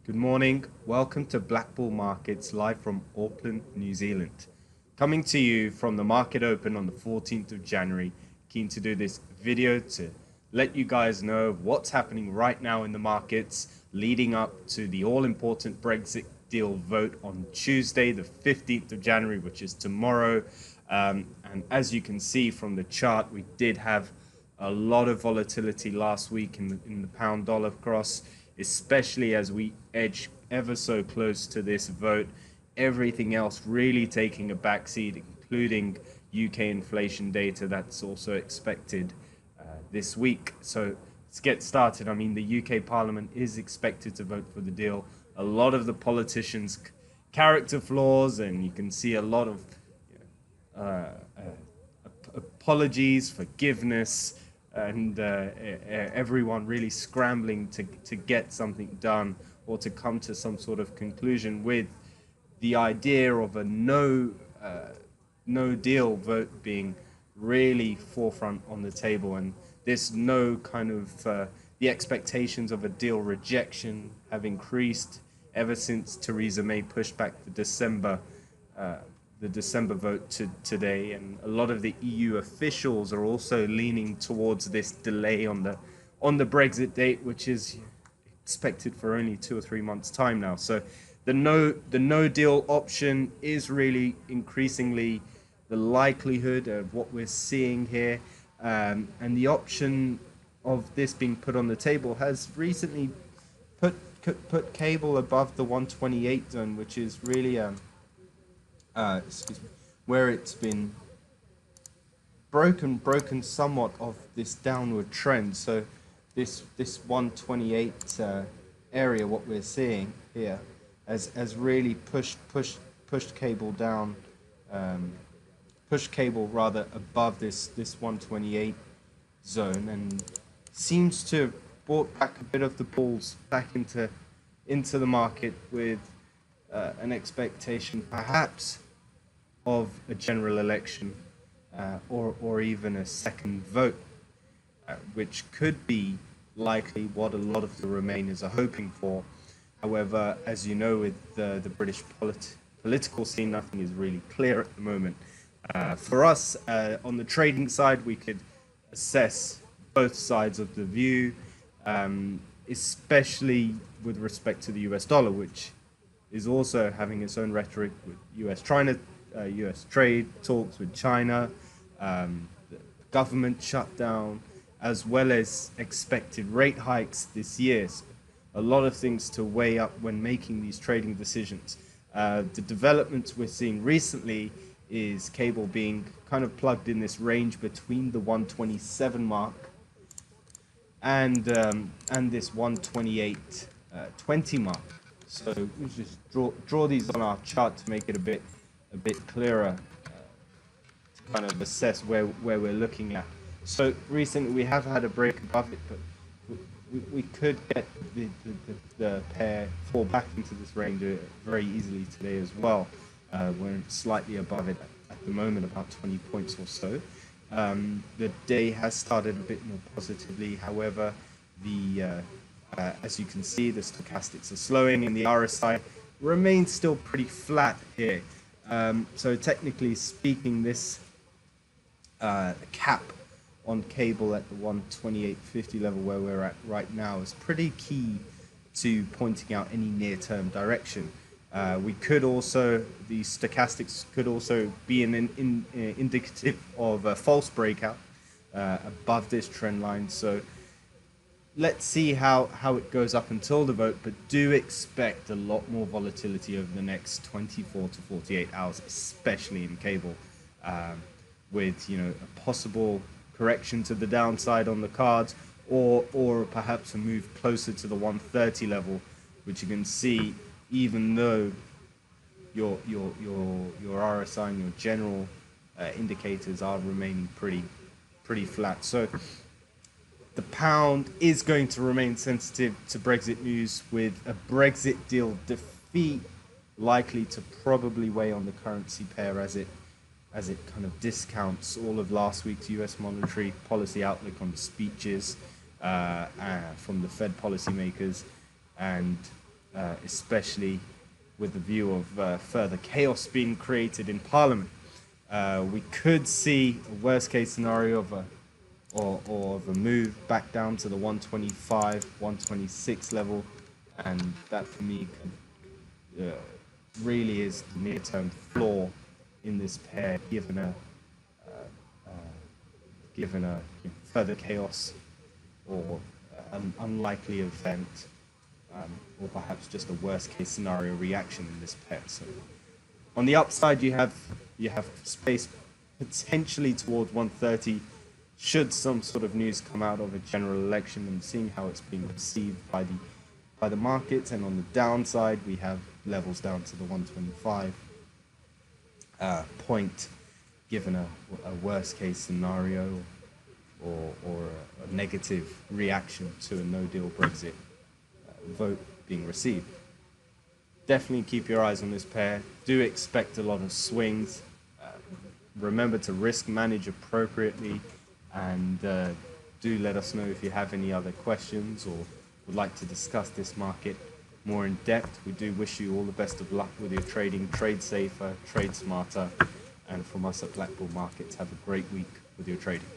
Good morning. Welcome to Black Bull Markets live from Auckland, New Zealand. Coming to you from the market open on the 14th of January. Keen to do this video to let you guys know what's happening right now in the markets leading up to the all-important Brexit deal vote on Tuesday, the 15th of January, which is tomorrow. And as you can see from the chart, we did have a lot of volatility last week in the pound dollar cross, especially as we edge ever so close to this vote. Everything else really taking a backseat, including UK inflation data that's also expected this week. So let's get started. I mean, the UK Parliament is expected to vote for the deal. A lot of the politicians' character flaws, and you can see a lot of apologies, forgiveness, and everyone really scrambling to get something done or to come to some sort of conclusion, with the idea of a no deal vote being really forefront on the table. And this no kind of the expectations of a deal rejection have increased ever since Theresa May pushed back the December vote to today, and a lot of the EU officials are also leaning towards this delay on the Brexit date, which is expected for only 2 or 3 months' time now. So the no deal option is really increasingly the likelihood of what we're seeing here, and the option of this being put on the table has recently put cable above the 128 zone, which is really where it's been broken somewhat of this downward trend. So this 128 area, what we're seeing here, has really pushed cable down, pushed cable rather above this 128 zone, and seems to have brought back a bit of the bulls back into the market, with an expectation perhaps of a general election or even a second vote, which could be likely what a lot of the Remainers are hoping for. However, as you know, with the British political scene, nothing is really clear at the moment. For us, on the trading side, we could assess both sides of the view, especially with respect to the US dollar, which is also having its own rhetoric with US trade talks with China, the government shutdown, as well as expected rate hikes this year. So a lot of things to weigh up when making these trading decisions. The developments we're seeing recently is cable being kind of plugged in this range between the 127 mark and this 128.20 mark. So we just draw these on our chart to make it a bit clearer, to kind of assess where we're looking at. So recently we have had a break above it, but we could get the pair fall back into this range very easily today as well. We're slightly above it at the moment, about 20 points or so. The day has started a bit more positively. However, as you can see, the stochastics are slowing, and the RSI remains still pretty flat here. So technically speaking, this cap on cable at the 128.50 level where we're at right now is pretty key to pointing out any near-term direction. We could also, the stochastics could also be an indicative of a false breakout above this trend line. So let's see how it goes up until the vote, but do expect a lot more volatility over the next 24 to 48 hours, especially in cable, with a possible correction to the downside on the cards, or perhaps a move closer to the 130 level, which you can see, even though your RSI and your general indicators are remaining pretty flat. So the pound is going to remain sensitive to Brexit news, with a Brexit deal defeat likely to probably weigh on the currency pair as it kind of discounts all of last week's US monetary policy outlook on the speeches from the Fed policymakers, and especially with the view of further chaos being created in Parliament. We could see a worst case scenario of a move back down to the 125, 126 level, and that for me could, really is the near-term floor in this pair, given a further chaos or an unlikely event, or perhaps just a worst-case scenario reaction in this pair. So, on the upside, you have space potentially toward 130, should some sort of news come out of a general election, and seeing how it's being received by the markets. And on the downside, we have levels down to the 125 point, given a worst-case scenario or a negative reaction to a No Deal Brexit vote being received. Definitely keep your eyes on this pair. Do expect a lot of swings. Remember to risk manage appropriately, and do let us know if you have any other questions or would like to discuss this market more in depth. We do wish you all the best of luck with your trading. Trade safer, trade smarter, and from us at Blackpool Markets, have a great week with your trading.